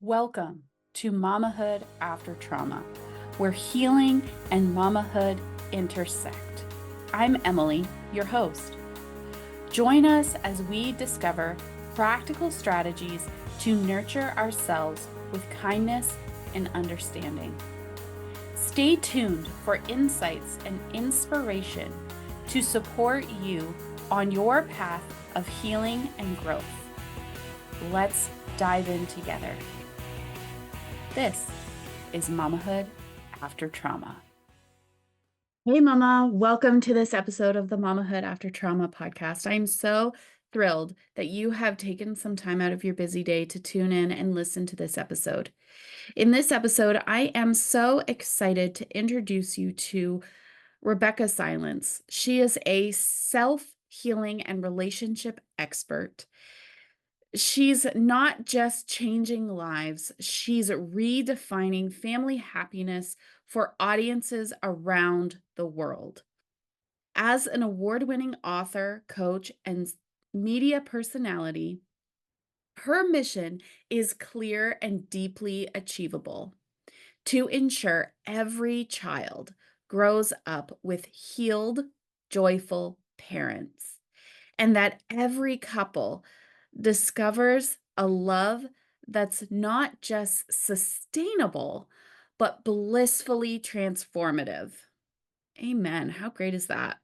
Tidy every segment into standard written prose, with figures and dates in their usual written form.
Welcome to Mamahood After Trauma, where healing and mamahood intersect. I'm Emily, your host. Join us as we discover practical strategies to nurture ourselves with kindness and understanding. Stay tuned for insights and inspiration to support you on your path of healing and growth. Let's dive in together. This is Mamahood After Trauma. Hey, Mama. Welcome to this episode of the Mamahood After Trauma podcast. I'm so thrilled that you have taken some time out of your busy day to tune in and listen to this episode. In this episode, I am so excited to introduce you to Rebeccah Silence. She is a self-healing and relationship expert. She's not just changing lives, she's redefining family happiness for audiences around the world. As an award-winning author, coach, and media personality, her mission is clear and deeply achievable: to ensure every child grows up with healed, joyful parents, and that every couple discovers a love that's not just sustainable, but blissfully transformative. Amen. How great is that?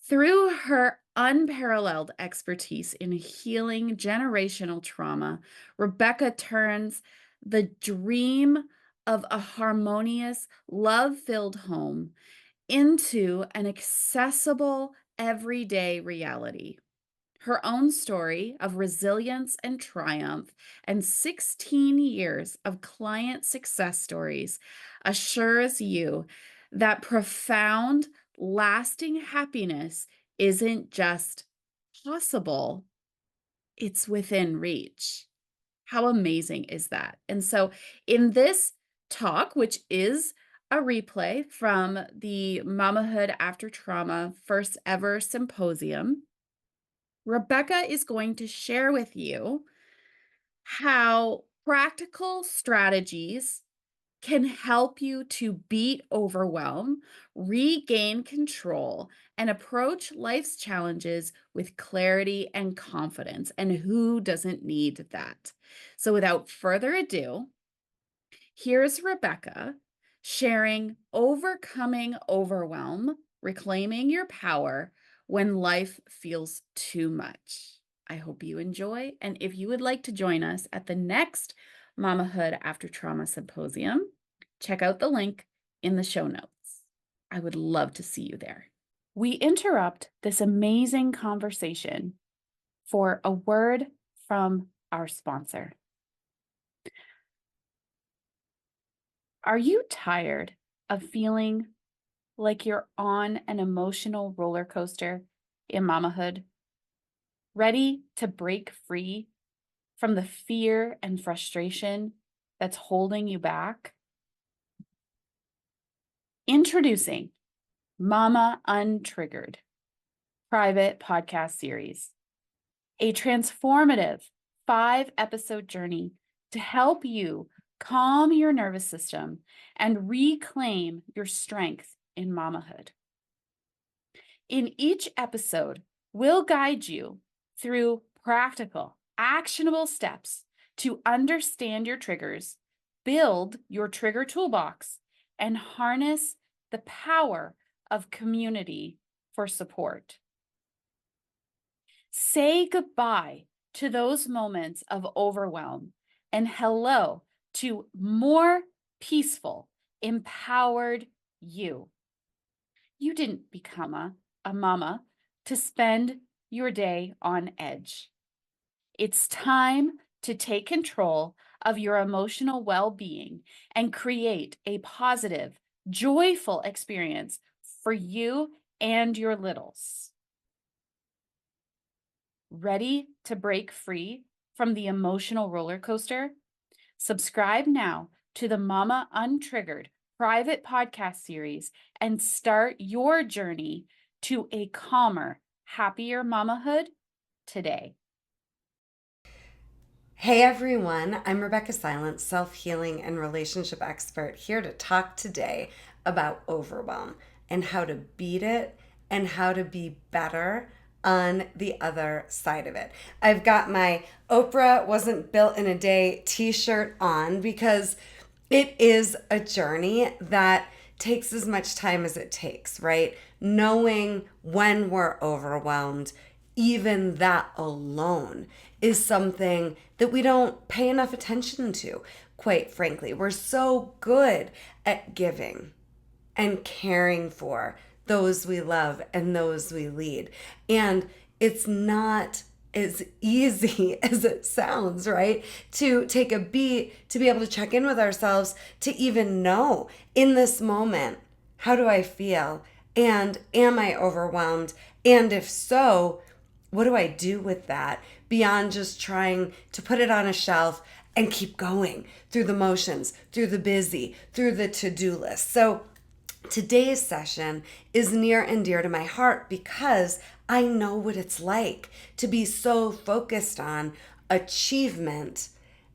Through her unparalleled expertise in healing generational trauma, Rebeccah turns the dream of a harmonious, love-filled home into an accessible, everyday reality. Her own story of resilience and triumph and 16 years of client success stories assures you that profound, lasting happiness isn't just possible, it's within reach. How amazing is that? And so in this talk, which is a replay from the Mamahood After Trauma first ever symposium, Rebeccah is going to share with you how practical strategies can help you to beat overwhelm, regain control, and approach life's challenges with clarity and confidence. And who doesn't need that? So without further ado, here's Rebeccah sharing Overcoming Overwhelm, Reclaiming Your Power When Life Feels Too Much. I hope you enjoy. And if you would like to join us at the next Mamahood After Trauma Symposium, check out the link in the show notes. I would love to see you there. We interrupt this amazing conversation for a word from our sponsor. Are you tired of feeling like you're on an emotional roller coaster in mamahood? Ready to break free from the fear and frustration that's holding you back? Introducing Mama Untriggered private podcast series, a transformative 5-episode journey to help you calm your nervous system and reclaim your strength in mamahood. In each episode, we'll guide you through practical, actionable steps to understand your triggers, build your trigger toolbox, and harness the power of community for support. Say goodbye to those moments of overwhelm and hello to more peaceful, empowered you. You didn't become a mama to spend your day on edge. It's time to take control of your emotional well-being and create a positive, joyful experience for you and your littles. Ready to break free from the emotional roller coaster? Subscribe now to the Mama Untriggered private podcast series and start your journey to a calmer, happier mamahood today. Hey everyone, I'm Rebeccah Silence, self-healing and relationship expert, here to talk today about overwhelm and how to beat it and how to be better on the other side of it. I've got my Oprah wasn't built in a day t-shirt on because it is a journey that takes as much time as it takes, right? Knowing when we're overwhelmed, even that alone is something that we don't pay enough attention to, quite frankly. We're so good at giving and caring for those we love and those we lead. And it's not as easy as it sounds, right? To take a beat, to be able to check in with ourselves, to even know in this moment, how do I feel? And am I overwhelmed? And if so, what do I do with that beyond just trying to put it on a shelf and keep going through the motions, through the busy, through the to-do list? So today's session is near and dear to my heart because I know what it's like to be so focused on achievement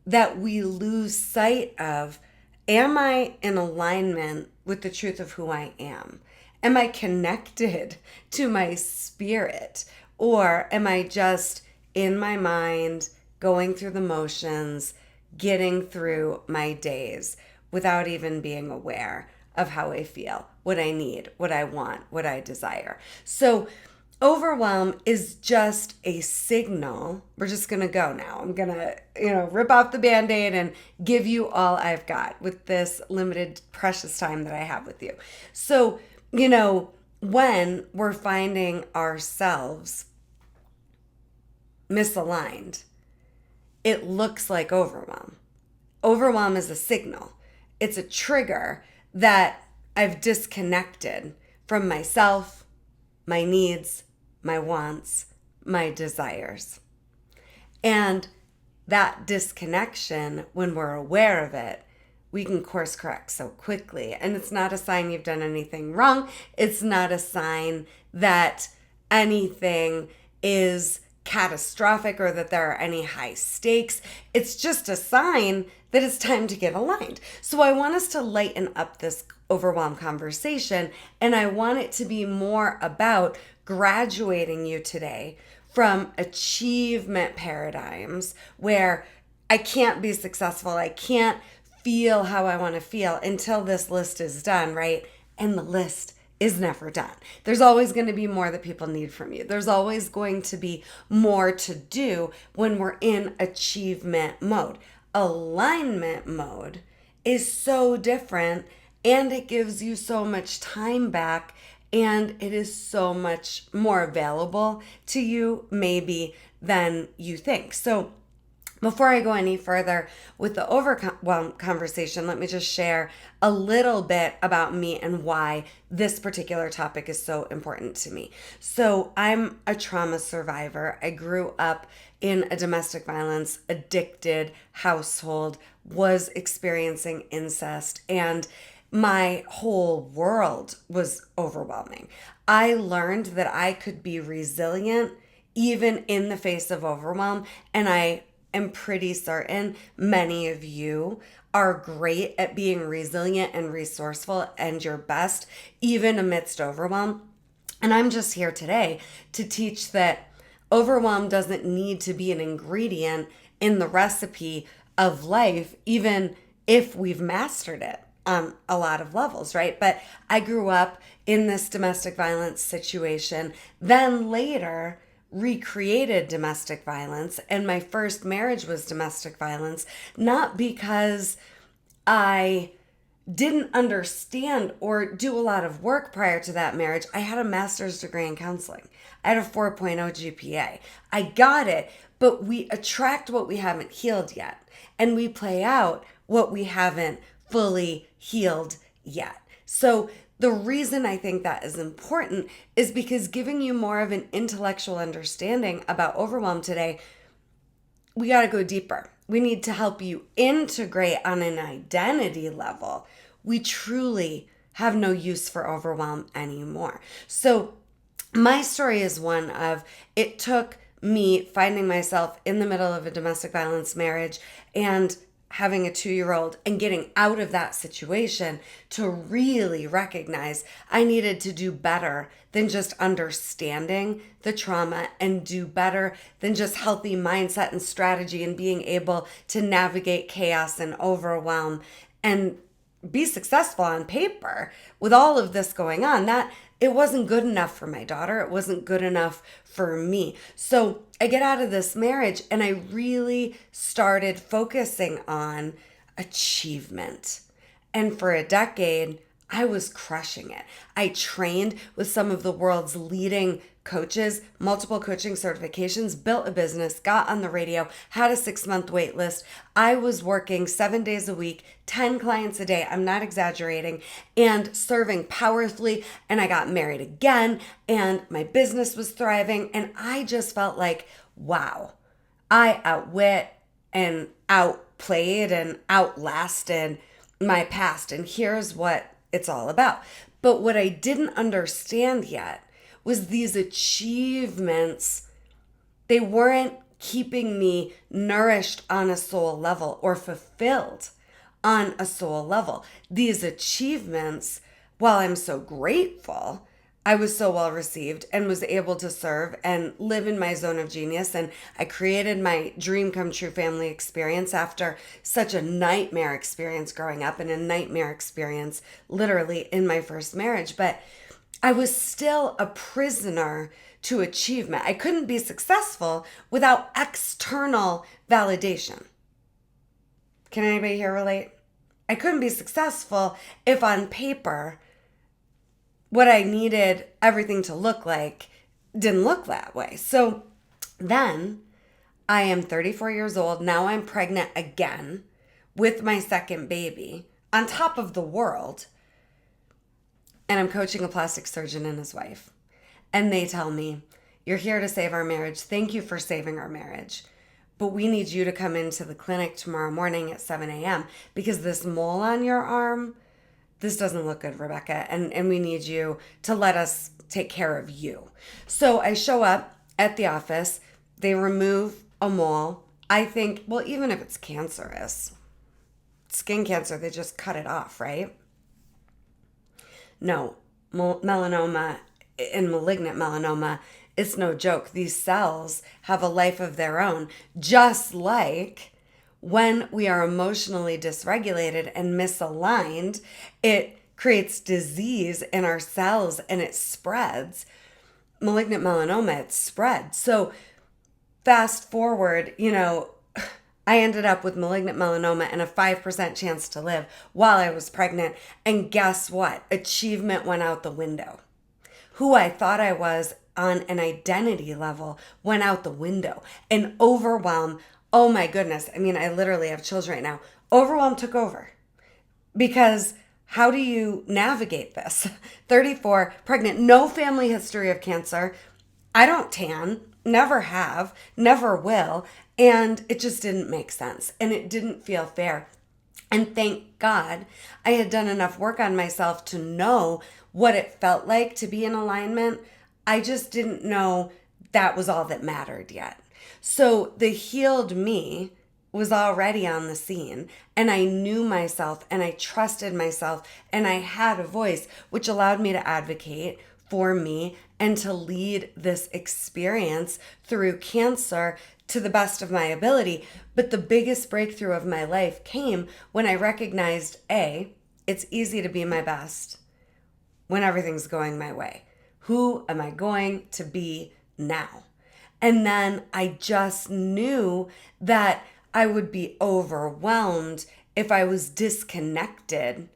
that we lose sight of, am I in alignment with the truth of who I am? Am I connected to my spirit? Or am I just in my mind, going through the motions, getting through my days without even being aware of how I feel, what I need, what I want, what I desire? So overwhelm is just a signal. We're just going to go now. I'm going to, rip off the Band-Aid and give you all I've got with this limited, precious time that I have with you. So, when we're finding ourselves misaligned, it looks like overwhelm. Overwhelm is a signal. It's a trigger that I've disconnected from myself, my needs, my wants, my desires. And that disconnection, when we're aware of it, we can course correct so quickly. And it's not a sign you've done anything wrong. It's not a sign that anything is catastrophic or that there are any high stakes. It's just a sign that it's time to get aligned. So I want us to lighten up this overwhelm conversation, and I want it to be more about graduating you today from achievement paradigms where I can't be successful, I can't feel how I want to feel until this list is done, right? And the list is never done. There's always going to be more that people need from you. There's always going to be more to do when we're in achievement mode. Alignment mode is so different, and it gives you so much time back, and it is so much more available to you maybe than you think. So before I go any further with the overwhelm conversation, let me just share a little bit about me and why this particular topic is so important to me. So I'm a trauma survivor. I grew up in a domestic violence addicted household, was experiencing incest, and my whole world was overwhelming. I learned that I could be resilient even in the face of overwhelm, and I am pretty certain many of you are great at being resilient and resourceful and your best, even amidst overwhelm. And I'm just here today to teach that overwhelm doesn't need to be an ingredient in the recipe of life, even if we've mastered it on a lot of levels, right? But I grew up in this domestic violence situation, then later recreated domestic violence, and my first marriage was domestic violence, not because I didn't understand or do a lot of work prior to that marriage. I had a master's degree in counseling. I had a 4.0 GPA. I got it, but we attract what we haven't healed yet, and we play out what we haven't fully healed yet. So the reason I think that is important is because giving you more of an intellectual understanding about overwhelm today, we got to go deeper. We need to help you integrate on an identity level. We truly have no use for overwhelm anymore. So my story is one of, it took me finding myself in the middle of a domestic violence marriage and having a 2-year-old and getting out of that situation to really recognize I needed to do better than just understanding the trauma and do better than just healthy mindset and strategy and being able to navigate chaos and overwhelm and be successful on paper with all of this going on. That it wasn't good enough for my daughter. It wasn't good enough for me. So I get out of this marriage and I really started focusing on achievement. And for a decade, I was crushing it. I trained with some of the world's leading coaches, multiple coaching certifications, built a business, got on the radio, had a 6-month wait list. I was working 7 days a week, 10 clients a day. I'm not exaggerating, and serving powerfully. And I got married again and my business was thriving. And I just felt like, wow, I outwit and outplayed and outlasted my past. And here's what it's all about. But what I didn't understand yet was these achievements, they weren't keeping me nourished on a soul level or fulfilled on a soul level. These achievements, while I'm so grateful, I was so well received and was able to serve and live in my zone of genius. And I created my dream come true family experience after such a nightmare experience growing up and a nightmare experience literally in my first marriage. But I was still a prisoner to achievement. I couldn't be successful without external validation. Can anybody here relate? I couldn't be successful if on paper what I needed everything to look like didn't look that way. So then I am 34 years old. Now I'm pregnant again with my second baby on top of the world. And I'm coaching a plastic surgeon and his wife. And they tell me, you're here to save our marriage. Thank you for saving our marriage. But we need you to come into the clinic tomorrow morning at 7 a.m. because this mole on your arm, this doesn't look good, Rebeccah. And we need you to let us take care of you. So I show up at the office. They remove a mole. I think, well, even if it's cancerous, skin cancer, they just cut it off, right? No, melanoma and malignant melanoma, it's no joke. These cells have a life of their own, just like when we are emotionally dysregulated and misaligned, it creates disease in our cells and it spreads. Malignant melanoma, it spreads. So fast forward, I ended up with malignant melanoma and a 5% chance to live while I was pregnant. And guess what? Achievement went out the window. Who I thought I was on an identity level went out the window. And overwhelm, oh my goodness. I mean, I literally have children right now. Overwhelm took over. Because how do you navigate this? 34, pregnant, no family history of cancer. I don't tan, never have, never will. And it just didn't make sense. And it didn't feel fair. And thank God I had done enough work on myself to know what it felt like to be in alignment. I just didn't know that was all that mattered yet. So the healed me was already on the scene, and I knew myself and I trusted myself and I had a voice, which allowed me to advocate for me and to lead this experience through cancer to the best of my ability. But the biggest breakthrough of my life came when I recognized, it's easy to be my best when everything's going my way. Who am I going to be now? And then I just knew that I would be overwhelmed if I was disconnected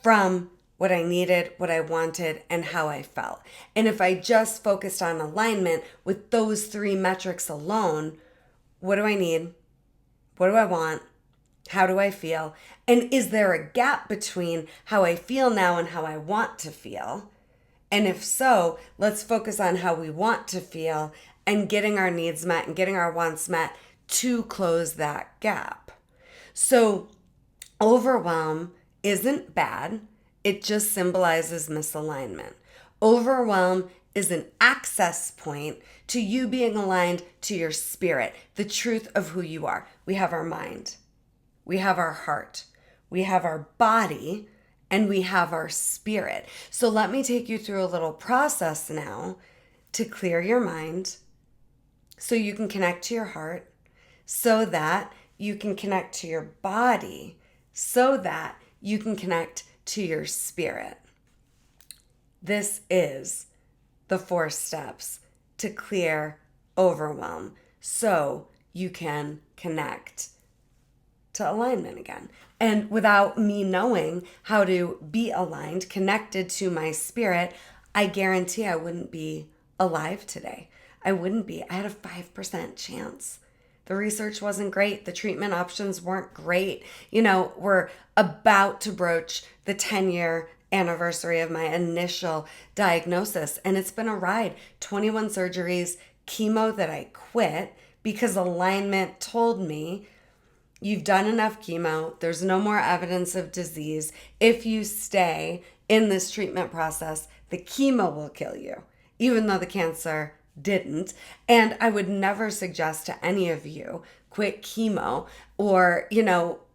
from what I needed, what I wanted, and how I felt. And if I just focused on alignment with those 3 metrics alone, what do I need? What do I want? How do I feel? And is there a gap between how I feel now and how I want to feel? And if so, let's focus on how we want to feel and getting our needs met and getting our wants met to close that gap. So overwhelm isn't bad. It just symbolizes misalignment. Overwhelm is an access point to you being aligned to your spirit, the truth of who you are. We have our mind, we have our heart, we have our body, and we have our spirit. So let me take you through a little process now to clear your mind so you can connect to your heart, so that you can connect to your body, so that you can connect to your spirit. This is the 4 steps to clear overwhelm so you can connect to alignment again. And without me knowing how to be aligned, connected to my spirit, I guarantee I wouldn't be alive today. I wouldn't be. I had a 5% chance. The research wasn't great. The treatment options weren't great. We're about to broach the 10-year anniversary of my initial diagnosis, and it's been a ride. 21 surgeries, chemo that I quit because alignment told me, you've done enough chemo. There's no more evidence of disease. If you stay in this treatment process, the chemo will kill you, even though the cancer didn't. And I would never suggest to any of you quit chemo or,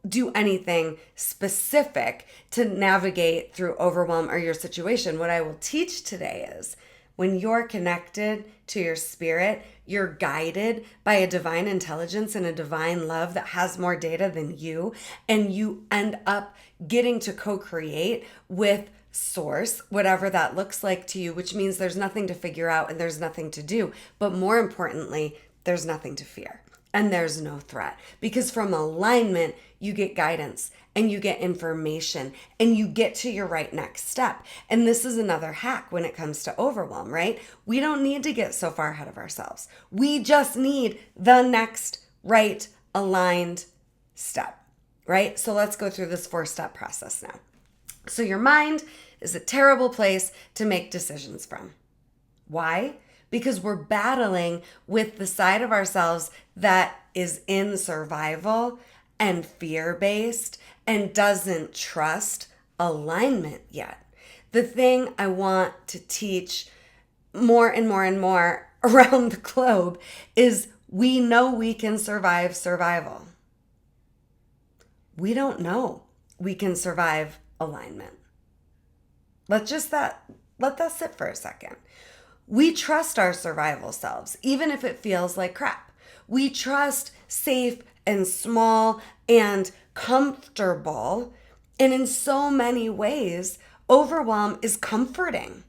do anything specific to navigate through overwhelm or your situation. What I will teach today is when you're connected to your spirit, you're guided by a divine intelligence and a divine love that has more data than you, and you end up getting to co-create with source, whatever that looks like to you, which means there's nothing to figure out and there's nothing to do. But more importantly, there's nothing to fear and there's no threat, because from alignment, you get guidance and you get information and you get to your right next step. And this is another hack when it comes to overwhelm, right? We don't need to get so far ahead of ourselves. We just need the next right aligned step, right? So let's go through this 4-step process now. So your mind is a terrible place to make decisions from. Why? Because we're battling with the side of ourselves that is in survival and fear-based and doesn't trust alignment yet. The thing I want to teach more and more and more around the globe is we know we can survive survival. We don't know we can survive alignment. Let that sit for a second. We trust our survival selves, even if it feels like crap. We trust safe and small and comfortable. And in so many ways, overwhelm is comforting.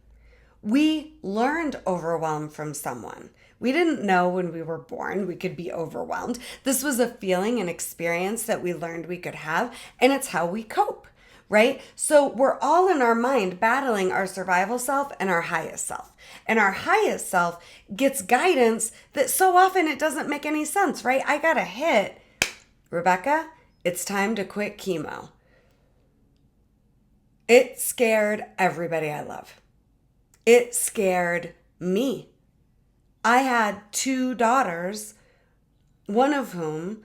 We learned overwhelm from someone. We didn't know when we were born we could be overwhelmed. This was a feeling and experience that we learned we could have, and it's how we cope, right? So we're all in our mind battling our survival self and our highest self. And our highest self gets guidance that so often it doesn't make any sense, right? I got a hit. Rebeccah, it's time to quit chemo. It scared everybody I love. It scared me. I had 2 daughters, one of whom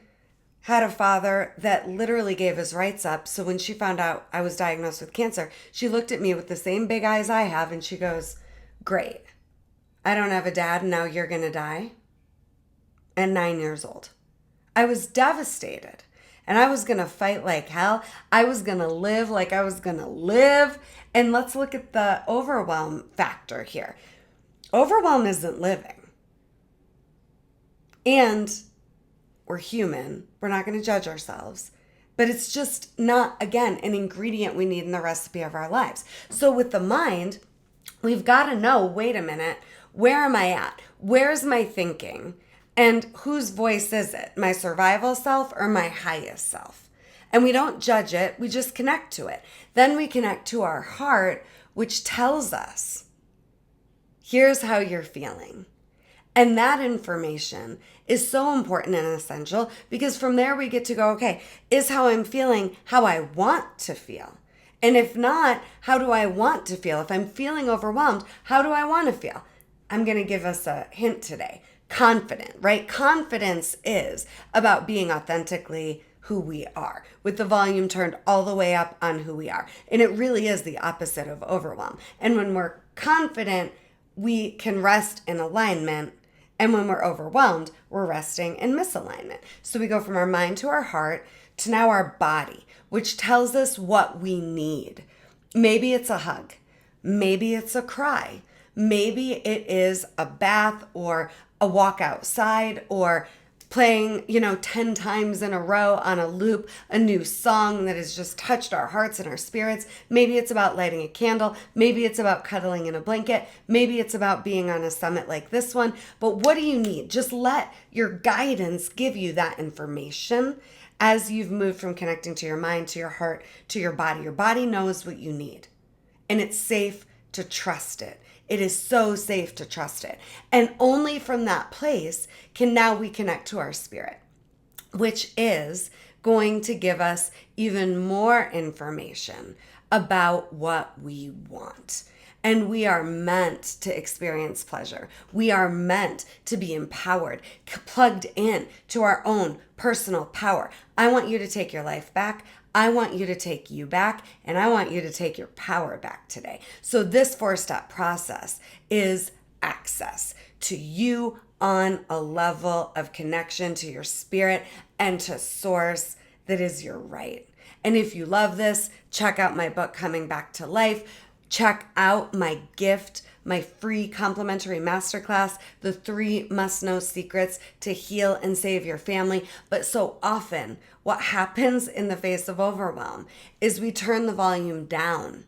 had a father that literally gave his rights up. So when she found out I was diagnosed with cancer, she looked at me with the same big eyes I have and she goes, "Great. I don't have a dad and now you're going to die." And 9 years old. I was devastated and I was going to fight like hell. I was going to live like I was going to live. And let's look at the overwhelm factor here. Overwhelm isn't living. And we're human. We're not going to judge ourselves. But it's just not, again, an ingredient we need in the recipe of our lives. So with the mind, we've got to know, wait a minute, where am I at? Where's my thinking? And whose voice is it? My survival self or my highest self? And we don't judge it. We just connect to it. Then we connect to our heart, which tells us, here's how you're feeling. And that information is so important and essential because from there we get to go, okay, is how I'm feeling how I want to feel? And if not, how do I want to feel? If I'm feeling overwhelmed, how do I want to feel? I'm going to give us a hint today. Confident, right? Confidence is about being authentically who we are, with the volume turned all the way up on who we are. And it really is the opposite of overwhelm. And when we're confident, we can rest in alignment. And when we're overwhelmed, we're resting in misalignment. So we go from our mind to our heart to now our body, which tells us what we need. Maybe it's a hug. Maybe it's a cry. Maybe it is a bath or a walk outside or playing, 10 times in a row on a loop, a new song that has just touched our hearts and our spirits. Maybe it's about lighting a candle. Maybe it's about cuddling in a blanket. Maybe it's about being on a summit like this one. But what do you need? Just let your guidance give you that information as you've moved from connecting to your mind, to your heart, to your body. Your body knows what you need, and it's safe to trust it. It is so safe to trust it. And only from that place can now we connect to our spirit, which is going to give us even more information about what we want. And we are meant to experience pleasure. We are meant to be empowered, plugged in to our own personal power. I want you to take your life back. I want you to take you back, and I want you to take your power back today. So this 4-step process is access to you on a level of connection to your spirit and to source that is your right. And if you love this, check out my book, Coming Back to Life. Check out my gift, my free complimentary masterclass, the 3 must-know secrets to heal and save your family. But so often, what happens in the face of overwhelm is we turn the volume down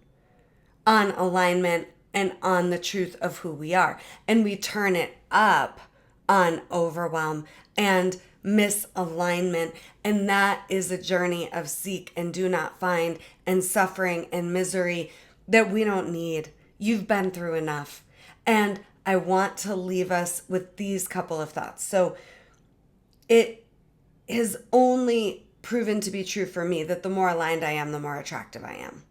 on alignment and on the truth of who we are. And we turn it up on overwhelm and misalignment. And that is a journey of seek and do not find and suffering and misery that we don't need. You've been through enough. And I want to leave us with these couple of thoughts. So it has only proven to be true for me that the more aligned I am, the more attractive I am.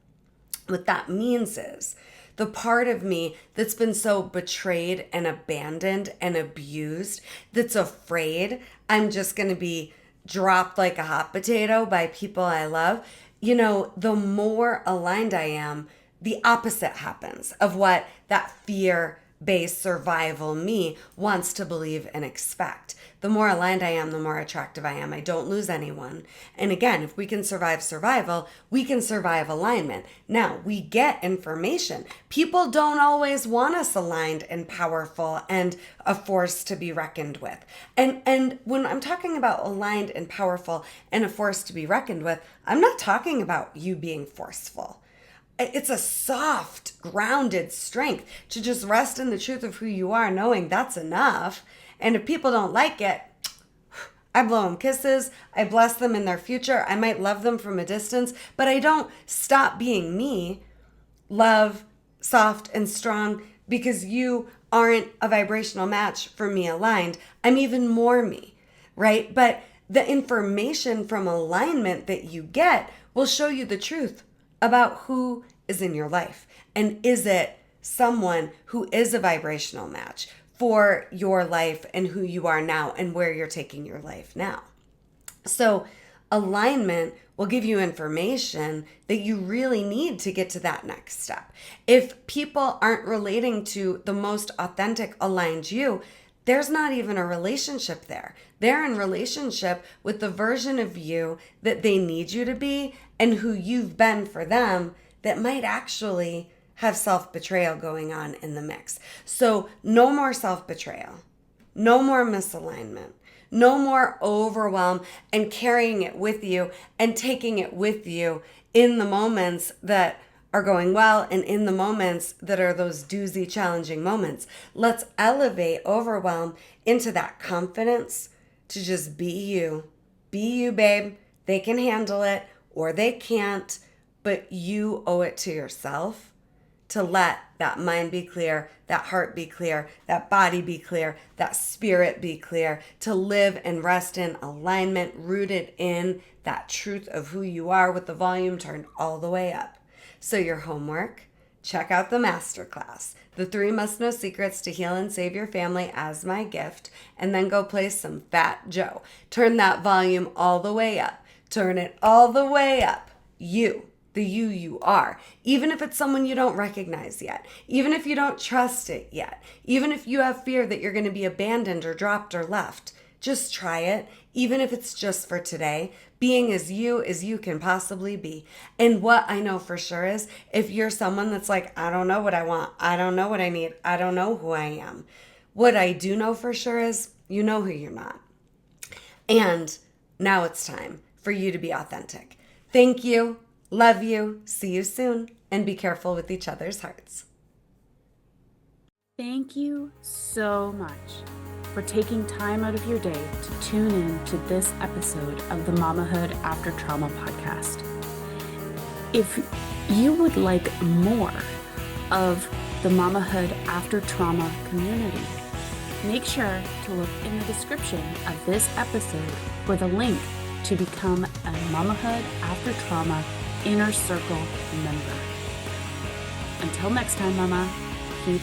What that means is the part of me that's been so betrayed and abandoned and abused, that's afraid I'm just going to be dropped like a hot potato by people I love, the more aligned I am, the opposite happens of what that fear-based survival me wants to believe and expect. The more aligned I am, the more attractive I am. I don't lose anyone. And again, if we can survive survival, we can survive alignment. Now, we get information. People don't always want us aligned and powerful and a force to be reckoned with. And when I'm talking about aligned and powerful and a force to be reckoned with, I'm not talking about you being forceful. It's a soft, grounded strength to just rest in the truth of who you are, knowing that's enough. And if people don't like it, I blow them kisses. I bless them in their future. I might love them from a distance, but I don't stop being me, love, soft, and strong, because you aren't a vibrational match for me aligned. I'm even more me, right? But the information from alignment that you get will show you the truth about who is in your life. And is it someone who is a vibrational match for your life and who you are now and where you're taking your life now? So alignment will give you information that you really need to get to that next step. If people aren't relating to the most authentic aligned you, there's not even a relationship there. They're in relationship with the version of you that they need you to be and who you've been for them that might actually have self-betrayal going on in the mix. So no more self-betrayal, no more misalignment, no more overwhelm and carrying it with you and taking it with you in the moments that are going well and in the moments that are those doozy, challenging moments. Let's elevate overwhelm into that confidence to just be you. Be you, babe. They can handle it or they can't, but you owe it to yourself to let that mind be clear, that heart be clear, that body be clear, that spirit be clear, to live and rest in alignment, rooted in that truth of who you are with the volume turned all the way up. So your homework, check out the masterclass, the 3 must-know secrets to heal and save your family as my gift, and then go play some Fat Joe. Turn that volume all the way up. Turn it all the way up. You the you are, even if it's someone you don't recognize yet, even if you don't trust it yet, even if you have fear that you're going to be abandoned or dropped or left. Just try it, even if it's just for today, being as you can possibly be. And what I know for sure is, if you're someone that's like, I don't know what I want, I don't know what I need, I don't know who I am, what I do know for sure is you know who you're not. And now it's time for you to be authentic. Thank you. Love you. See you soon. And be careful with each other's hearts. Thank you so much for taking time out of your day to tune in to this episode of the Mamahood After Trauma podcast. If you would like more of the Mamahood After Trauma community, make sure to look in the description of this episode for the link to become a Mamahood After Trauma Inner Circle member. Until next time, Mama, keep